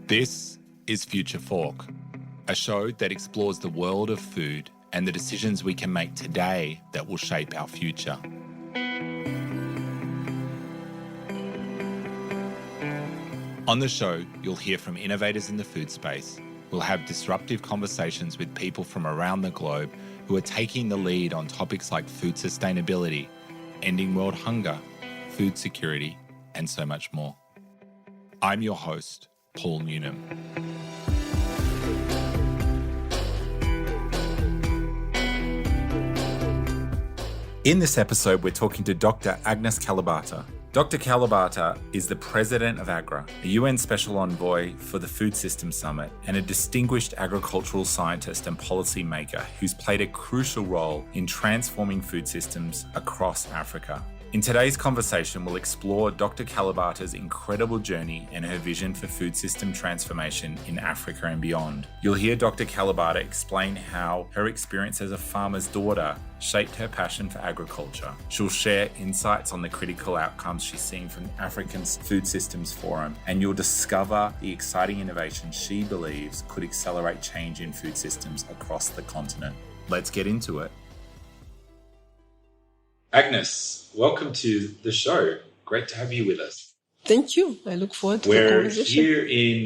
This is Future Fork, a show that explores the world of food and the decisions we can make today that will shape our future. On the show, you'll hear from innovators in the food space. We'll have disruptive conversations with people from around the globe who are taking the lead on topics like food sustainability, ending world hunger, food security, and so much more. I'm your host, Paul Newnham. In this episode, we're talking to Dr. Agnes Kalibata. Dr. Kalibata is the President of AGRA, a UN Special Envoy for the Food Systems Summit, and a distinguished agricultural scientist and policy maker who's played a crucial role in transforming food systems across Africa. In today's conversation, we'll explore Dr. Kalibata's incredible journey and her vision for food system transformation in Africa and beyond. You'll hear Dr. Kalibata explain how her experience as a farmer's daughter shaped her passion for agriculture. She'll share insights on the critical outcomes she's seen from African's Food Systems Forum, and you'll discover the exciting innovations she believes could accelerate change in food systems across the continent. Let's get into it. Agnes, welcome to the show. Great to have you with us. Thank you. I look forward to the conversation. We're here in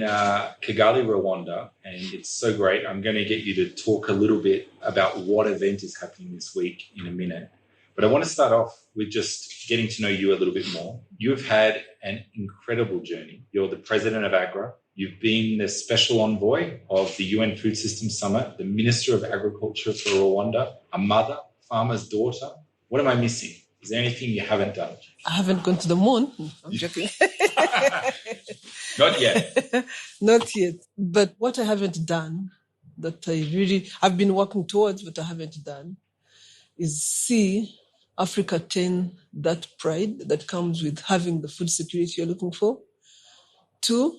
Kigali, Rwanda, and it's so great. I'm going to get you to talk a little bit about what event is happening this week in a minute. But I want to start off with just getting to know you a little bit more. You've had an incredible journey. You're the President of AGRA. You've been the Special Envoy of the UN Food Systems Summit, the Minister of Agriculture for Rwanda, a mother, farmer's daughter. What am I missing? Is there anything you haven't done? I haven't gone to the moon. I'm joking. Not yet. Not yet. But what I haven't done that I've been working towards, but I haven't done, is see Africa attain that pride that comes with having the food security you're looking for. To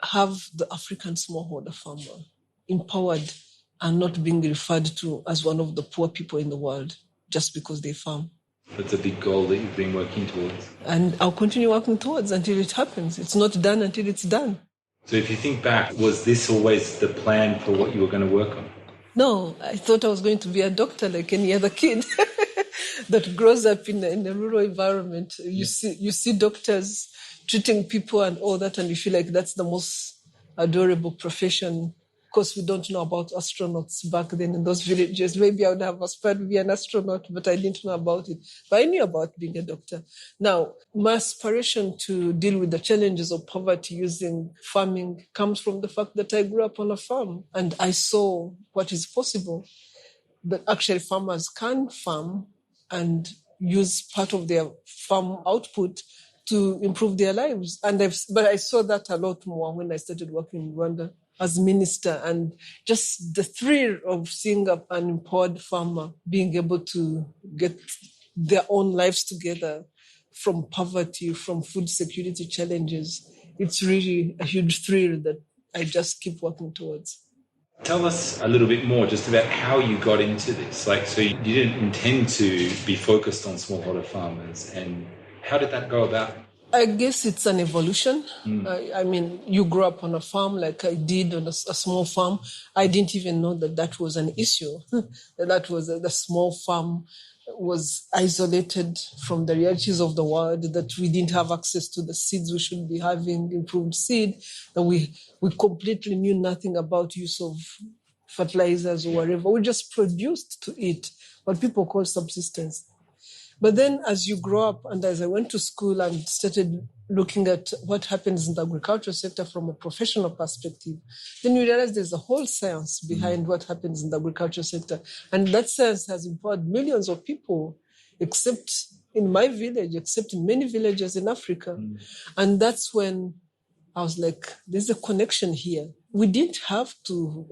have the African smallholder farmer empowered and not being referred to as one of the poor people in the world just because they farm. That's a big goal that you've been working towards. And I'll continue working towards until it happens. It's not done until it's done. So if you think back, was this always the plan for what you were going to work on? No, I thought I was going to be a doctor like any other kid that grows up in a rural environment. You see doctors treating people and all that, and you feel like that's the most adorable profession. Of course, we don't know about astronauts back then in those villages. Maybe I would have aspired to be an astronaut, but I didn't know about it. But I knew about being a doctor. Now, my aspiration to deal with the challenges of poverty using farming comes from the fact that I grew up on a farm and I saw what is possible, that actually farmers can farm and use part of their farm output to improve their lives. But I saw that a lot more when I started working in Rwanda as minister, and just the thrill of seeing an empowered farmer being able to get their own lives together from poverty, from food security challenges. It's really a huge thrill that I just keep working towards. Tell us a little bit more just about how you got into this. So you didn't intend to be focused on smallholder farmers, and how did that go about? I guess it's an evolution. I mean, you grow up on a farm like I did on a small farm. I didn't even know that was an issue. That was the small farm was isolated from the realities of the world, that we didn't have access to the seeds we should be having, improved seed, that we completely knew nothing about use of fertilizers or whatever. We just produced to eat, what people call subsistence. But then as you grow up, and as I went to school and started looking at what happens in the agricultural sector from a professional perspective, then you realize there's a whole science behind what happens in the agricultural sector. And that science has empowered millions of people, except in my village, except in many villages in Africa. And that's when I was like, there's a connection here. We didn't have to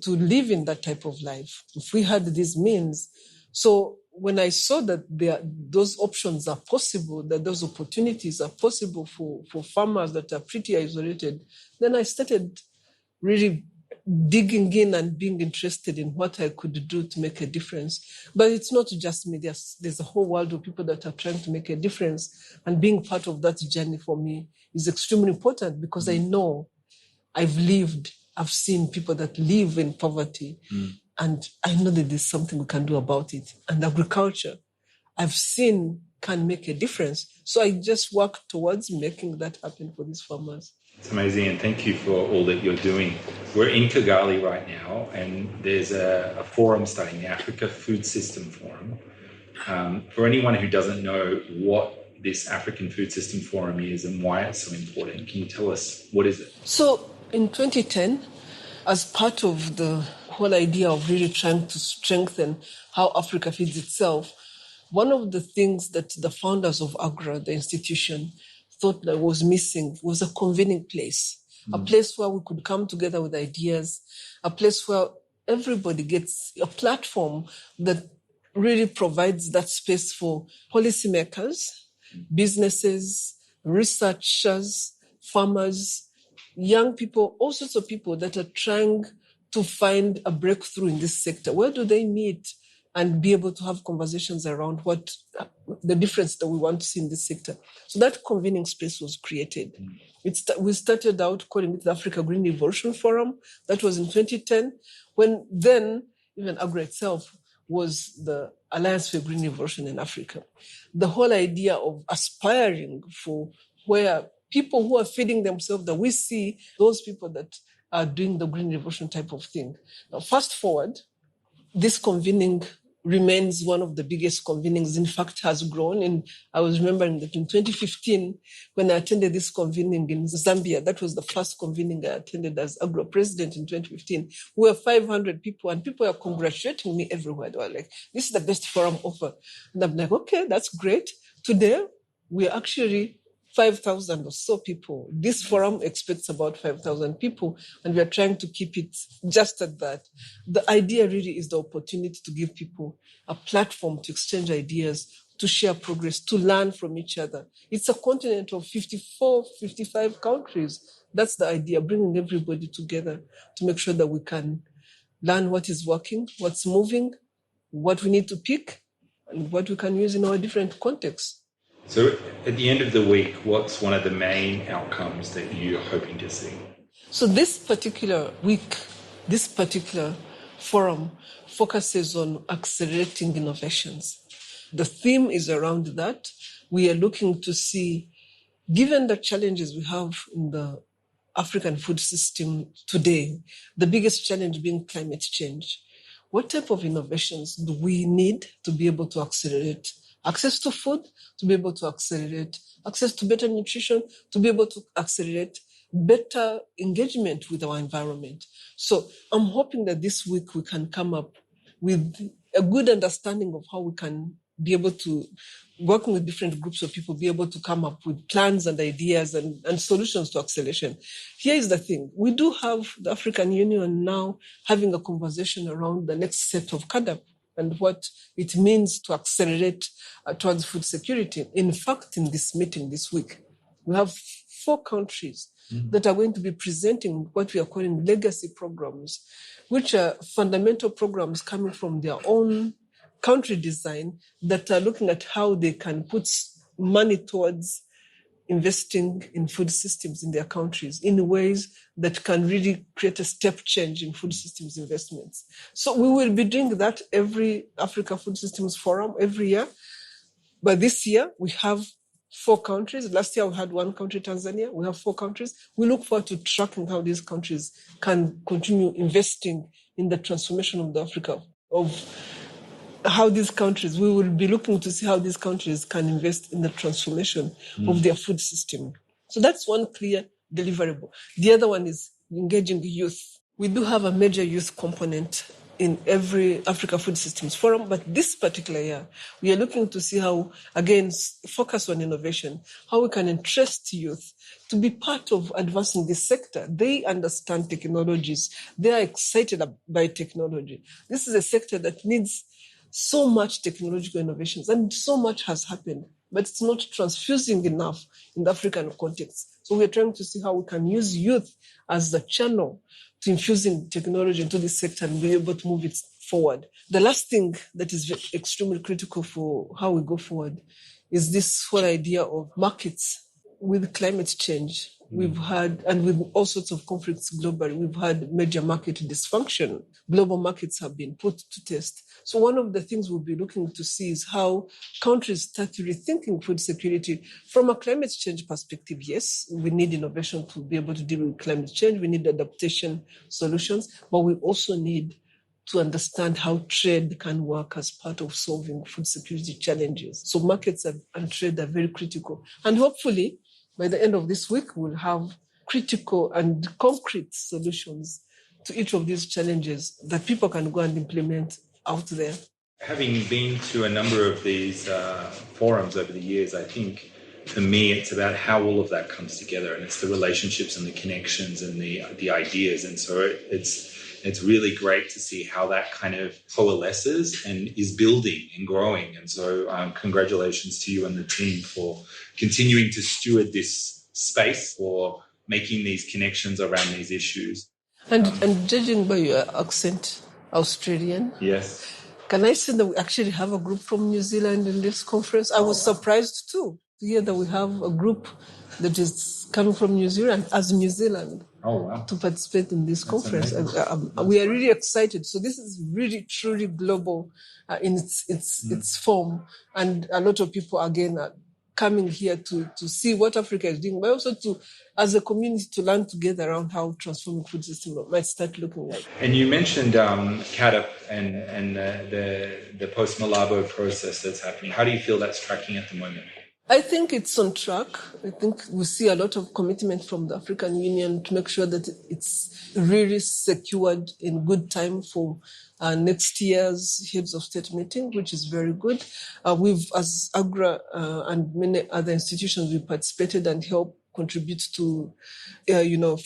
live in that type of life if we had these means. So when I saw that those options are possible, that those opportunities are possible for farmers that are pretty isolated, then I started really digging in and being interested in what I could do to make a difference. But it's not just me. There's a whole world of people that are trying to make a difference. And being part of that journey for me is extremely important because I know I've seen people that live in poverty, and I know that there's something we can do about it. And agriculture, I've seen can make a difference. So I just work towards making that happen for these farmers. It's amazing, and thank you for all that you're doing. We're in Kigali right now, and there's a forum starting, the Africa Food System Forum. For anyone who doesn't know what this African Food System Forum is and why it's so important, can you tell us what is it? So in 2010, as part of the whole idea of really trying to strengthen how Africa feeds itself, one of the things that the founders of AGRA, the institution, thought that was missing was a convening place, a place where we could come together with ideas, a place where everybody gets a platform that really provides that space for policymakers, businesses, researchers, farmers, young people, all sorts of people that are trying to find a breakthrough in this sector. Where do they meet and be able to have conversations around what the difference that we want to see in this sector? So that convening space was created. We started out calling it the Africa Green Revolution Forum. That was in 2010, when then even AGRA itself was the Alliance for Green Revolution in Africa. The whole idea of aspiring for where people who are feeding themselves, that we see those people that are doing the green revolution type of thing. Now, fast forward, this convening remains one of the biggest convenings, in fact, has grown. And I was remembering that in 2015, when I attended this convening in Zambia, that was the first convening I attended as AGRA president in 2015. We were 500 people, and people were congratulating me everywhere. They were like, this is the best forum offer. And I'm like, okay, that's great. Today, we're actually 5,000 or so people. This forum expects about 5,000 people, and we are trying to keep it just at that. The idea really is the opportunity to give people a platform to exchange ideas, to share progress, to learn from each other. It's a continent of 54, 55 countries. That's the idea, bringing everybody together to make sure that we can learn what is working, what's moving, what we need to pick, and what we can use in our different contexts. So at the end of the week, what's one of the main outcomes that you're hoping to see? So this particular week, this particular forum focuses on accelerating innovations. The theme is around that. We are looking to see, given the challenges we have in the African food system today, the biggest challenge being climate change, what type of innovations do we need to be able to accelerate access to food, to be able to accelerate access to better nutrition, to be able to accelerate better engagement with our environment? So I'm hoping that this week we can come up with a good understanding of how we can be able to, working with different groups of people, be able to come up with plans and ideas and solutions to acceleration. Here is the thing. We do have the African Union now having a conversation around the next set of CAADP and what it means to accelerate towards food security. In fact, in this meeting this week, we have 4 countries that are going to be presenting what we are calling legacy programs, which are fundamental programs coming from their own country design that are looking at how they can put money towards investing in food systems in their countries in ways that can really create a step change in food systems investments. So we will be doing that every Africa Food Systems Forum every year. But this year we have 4 countries. Last year we had 1 country, Tanzania. We have 4 countries. We look forward to tracking how these countries can continue investing in the transformation of the Africa, of how these countries, we will be looking to see how these countries can invest in the transformation of their food system. So that's one clear deliverable. The other one is engaging youth. We do have a major youth component in every Africa Food Systems Forum, but this particular year, we are looking to see how, again, focus on innovation, how we can interest youth to be part of advancing this sector. They understand technologies. They are excited by technology. This is a sector that needs so much technological innovations, and so much has happened, but it's not transfusing enough in the African context. So we're trying to see how we can use youth as the channel to infusing technology into this sector and be able to move it forward. The last thing that is extremely critical for how we go forward is this whole idea of markets with climate change. We've had, and with all sorts of conflicts globally, we've had major market dysfunction. Global markets have been put to test. So one of the things we'll be looking to see is how countries start rethinking food security from a climate change perspective. Yes, we need innovation to be able to deal with climate change. We need adaptation solutions, but we also need to understand how trade can work as part of solving food security challenges. So markets and trade are very critical. And hopefully, by the end of this week, we'll have critical and concrete solutions to each of these challenges that people can go and implement out there. Having been to a number of these forums over the years, I think for me it's about how all of that comes together, and it's the relationships and the connections and the ideas. And so it's really great to see how that kind of coalesces and is building and growing. And so congratulations to you and the team for continuing to steward this space, for making these connections around these issues. And judging by your accent, Australian. Yes. Can I say that we actually have a group from New Zealand in this conference? I was surprised too to hear that we have a group that is coming from New Zealand as New Zealand. Oh, wow. To participate in this conference. We are really excited. So this is really, truly global in its form. And a lot of people, again, are coming here to see what Africa is doing, but also to, as a community, to learn together around how transforming food system might start looking like. And you mentioned CADUP and the post-Malabo process that's happening. How do you feel that's tracking at the moment? I think it's on track. I think we see a lot of commitment from the African Union to make sure that it's really secured in good time for next year's Heads of State meeting, which is very good. We've, as AGRA and many other institutions, we participated and helped contribute to,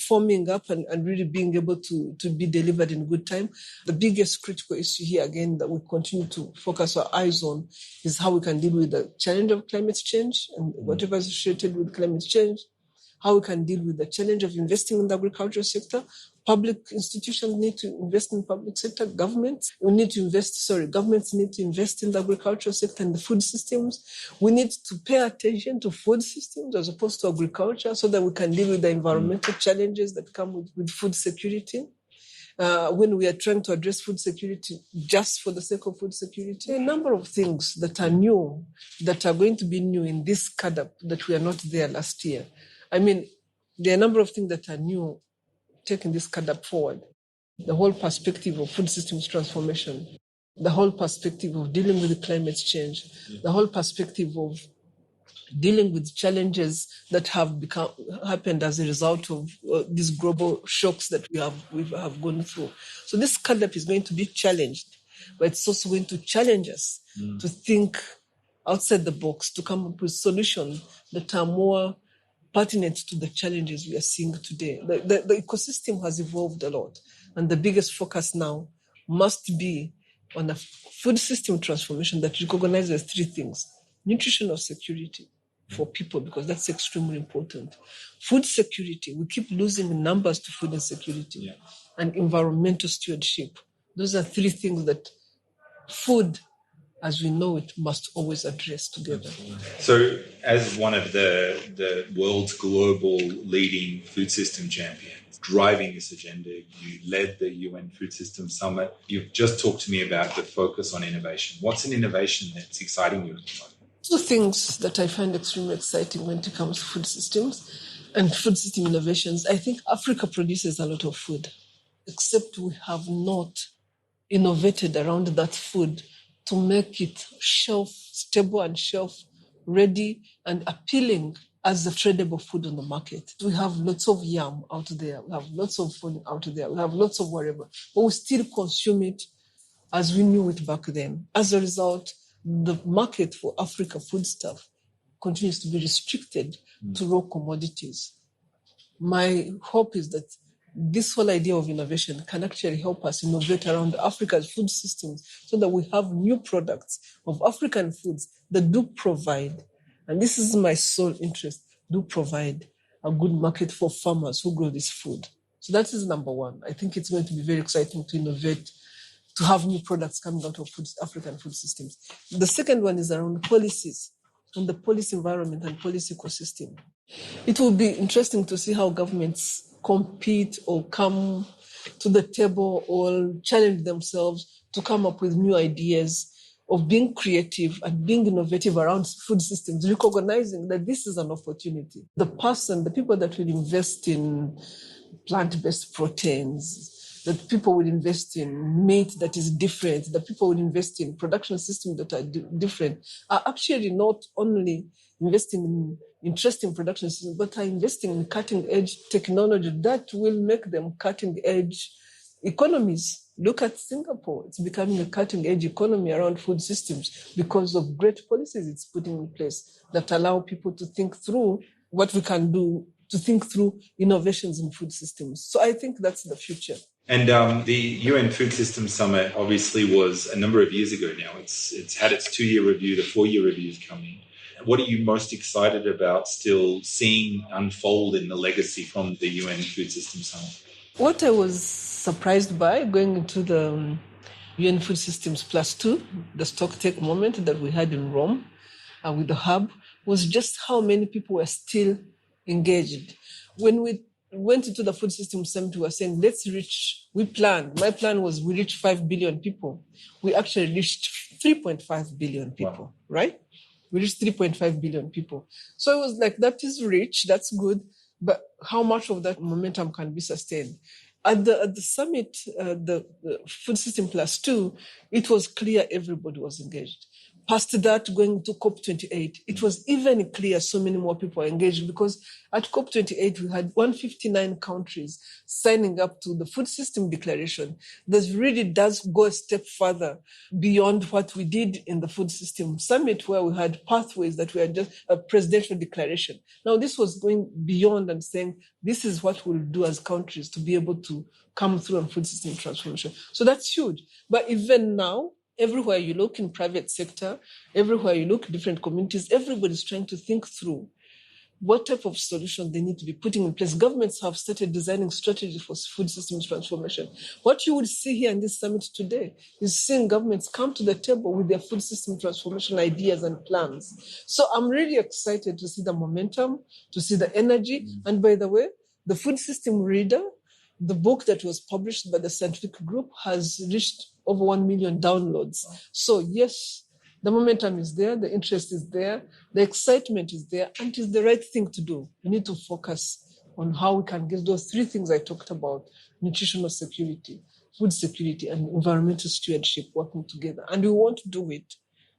forming up and really being able to be delivered in good time. The biggest critical issue here, again, that we continue to focus our eyes on is how we can deal with the challenge of climate change and whatever is associated with climate change, how we can deal with the challenge of investing in the agricultural sector. Public institutions need to invest in public sector. Governments need to invest in the agricultural sector and the food systems. We need to pay attention to food systems as opposed to agriculture so that we can deal with the environmental challenges that come with food security. When we are trying to address food security just for the sake of food security, a number of things that are new, that are going to be new in this CADUP that were not there last year. I mean, there are a number of things that are new taking this CADUP forward. The whole perspective of food systems transformation, the whole perspective of dealing with climate change, the whole perspective of dealing with challenges that have happened as a result of these global shocks that we have gone through. So this CADUP is going to be challenged, but it's also going to challenge us to think outside the box, to come up with solutions that are more pertinent to the challenges we are seeing today. The ecosystem has evolved a lot, and the biggest focus now must be on a food system transformation that recognizes three things: nutritional security for people, because that's extremely important; food security, we keep losing numbers to food insecurity, and environmental stewardship. Those are three things that food, as we know it, must always address together. So as one of the world's global leading food system champions, driving this agenda, you led the UN Food System Summit. You've just talked to me about the focus on innovation. What's an innovation that's exciting you at the moment? Two things that I find extremely exciting when it comes to food systems and food system innovations. I think Africa produces a lot of food, except we have not innovated around that food to make it shelf-stable and shelf-ready and appealing as a tradable food on the market. We have lots of yam out there. We have lots of food out there. We have lots of whatever. But we still consume it as we knew it back then. As a result, the market for Africa foodstuff continues to be restricted to raw commodities. My hope is that this whole idea of innovation can actually help us innovate around Africa's food systems so that we have new products of African foods that do provide, and this is my sole interest, do provide a good market for farmers who grow this food. So that is number one. I think it's going to be very exciting to innovate, to have new products coming out of African food systems. The second one is around policies, and the policy environment and policy ecosystem. It will be interesting to see how governments compete or come to the table or challenge themselves to come up with new ideas of being creative and being innovative around food systems, recognizing that this is an opportunity. The people that will invest in plant-based proteins, that people will invest in meat that is different, that people will invest in production systems that are different, are actually not only investing in interesting production systems, but are investing in cutting-edge technology that will make them cutting-edge economies. Look at Singapore. It's becoming a cutting-edge economy around food systems because of great policies it's putting in place that allow people to think through what we can do, to think through innovations in food systems. So I think that's the future. And the UN Food Systems Summit obviously was a number of years ago now. It's had its 2-year review, the 4-year review is coming. What are you most excited about still seeing unfold in the legacy from the UN Food Systems Summit? What I was surprised by going into the UN Food Systems +2, the Stocktake moment that we had in Rome with the hub, was just how many people were still engaged. When we went into the Food Systems Summit, we were saying, my plan was we reach 5 billion people. We actually reached 3.5 billion people, wow. Right? We reached 3.5 billion people. So it was like, that is rich, that's good, but how much of that momentum can be sustained? At the summit, the Food System +2, it was clear everybody was engaged. Past that, going to COP28, it was even clear so many more people were engaged because at COP28, we had 159 countries signing up to the Food System Declaration that really does go a step further beyond what we did in the Food System Summit, where we had pathways that were just a presidential declaration. Now, this was going beyond and saying, this is what we'll do as countries to be able to come through on food system transformation. So that's huge. But even now, everywhere you look in private sector, everywhere you look, different communities, everybody's trying to think through what type of solution they need to be putting in place. Governments have started designing strategies for food systems transformation. What you would see here in this summit today is seeing governments come to the table with their food system transformation ideas and plans. So I'm really excited to see the momentum, to see the energy. And by the way, the Food System Reader, the book that was published by the scientific group, has reached over 1 million downloads. So yes, the momentum is there, the interest is there, the excitement is there, and it is the right thing to do. We need to focus on how we can get those 3 things I talked about: nutritional security, food security, and environmental stewardship working together. And we won't do it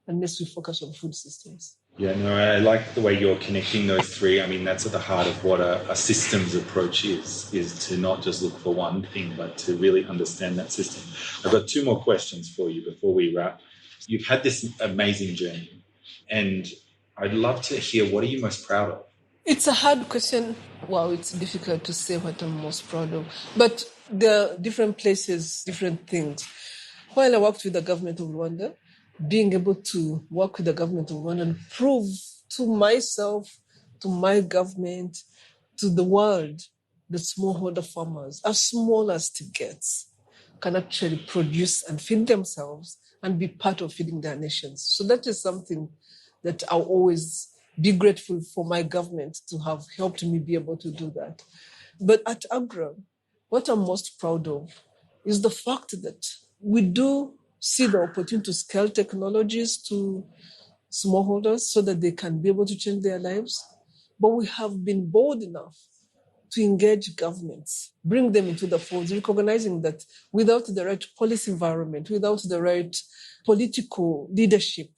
unless we focus on food systems. Yeah, no, I like the way you're connecting those 3. I mean, that's at the heart of what a systems approach is to not just look for one thing, but to really understand that system. I've got 2 more questions for you before we wrap. You've had this amazing journey, and I'd love to hear, what are you most proud of? It's a hard question. Wow, it's difficult to say what I'm most proud of. But there are different places, different things. While I worked with the government of Rwanda, being able to work with the government of Rwanda and prove to myself, to my government, to the world, that smallholder farmers, as small as it gets, can actually produce and feed themselves and be part of feeding their nations. So that is something that I'll always be grateful for my government to have helped me be able to do that. But at AGRA, what I'm most proud of is the fact that we do see the opportunity to scale technologies to smallholders so that they can be able to change their lives. But we have been bold enough to engage governments, bring them into the fold, recognizing that without the right policy environment, without the right political leadership,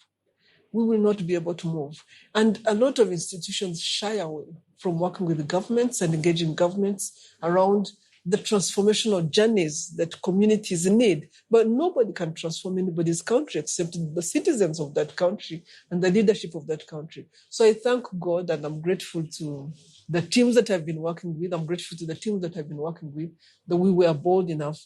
we will not be able to move. And a lot of institutions shy away from working with the governments and engaging governments around the transformational journeys that communities need. But nobody can transform anybody's country except the citizens of that country and the leadership of that country. So I thank God, and I'm grateful to the teams that I've been working with. I'm grateful to the teams that I've been working with, that we were bold enough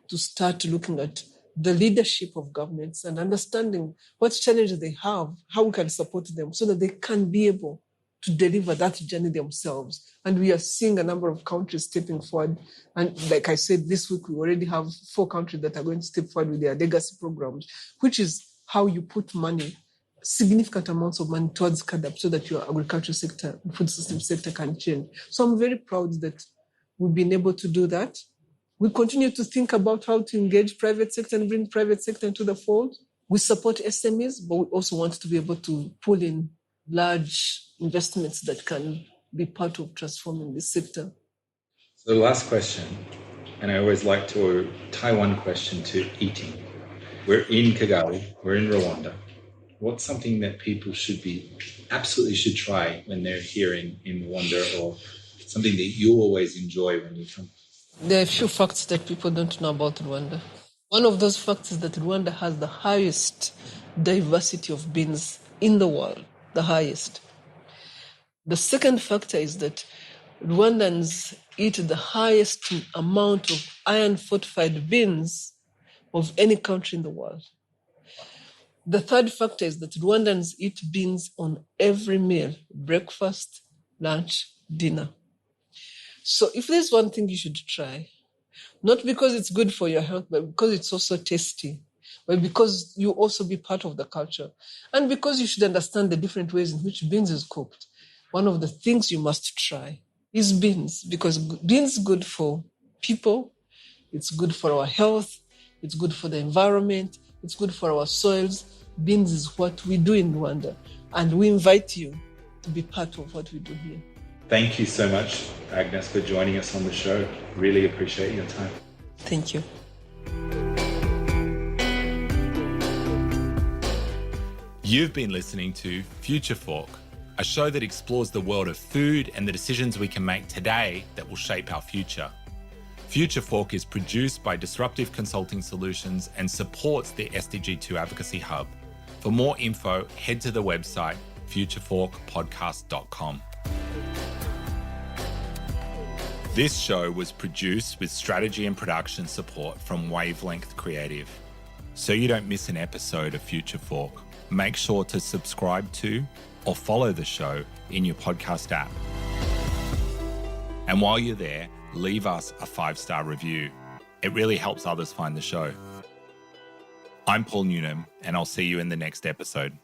to start looking at the leadership of governments and understanding what challenges they have, how we can support them so that they can be able to deliver that journey themselves. And we are seeing a number of countries stepping forward. And like I said, this week we already have 4 countries that are going to step forward with their legacy programs, which is how you put money significant amounts of money towards CADAP so that your agricultural sector, food system sector can change. So I'm very proud that we've been able to do that. We continue to think about how to engage private sector and bring private sector into the fold. We support SMEs, but we also want to be able to pull in large investments that can be part of transforming this sector. So the last question, and I always like to tie one question to eating. We're in Kigali, we're in Rwanda. What's something that people absolutely should try when they're here in Rwanda, or something that you always enjoy when you come? There are a few facts that people don't know about Rwanda. One of those facts is that Rwanda has the highest diversity of beans in the world, the highest. The second factor is that Rwandans eat the highest amount of iron-fortified beans of any country in the world. The third factor is that Rwandans eat beans on every meal, breakfast, lunch, dinner. So if there's one thing you should try, not because it's good for your health, but because it's also tasty, but because you also be part of the culture, and because you should understand the different ways in which beans is cooked, one of the things you must try is beans, because beans is good for people, it's good for our health, it's good for the environment, it's good for our soils. Beans is what we do in Rwanda, and we invite you to be part of what we do here. Thank you so much, Agnes, for joining us on the show. Really appreciate your time. Thank you. You've been listening to Future Fork, a show that explores the world of food and the decisions we can make today that will shape our future. Future Fork is produced by Disruptive Consulting Solutions and supports the SDG2 Advocacy Hub. For more info, head to the website futureforkpodcast.com. This show was produced with strategy and production support from Wavelength Creative. So you don't miss an episode of Future Fork, make sure to subscribe to or follow the show in your podcast app. And while you're there, leave us a 5-star review. It really helps others find the show. I'm Paul Newnham, and I'll see you in the next episode.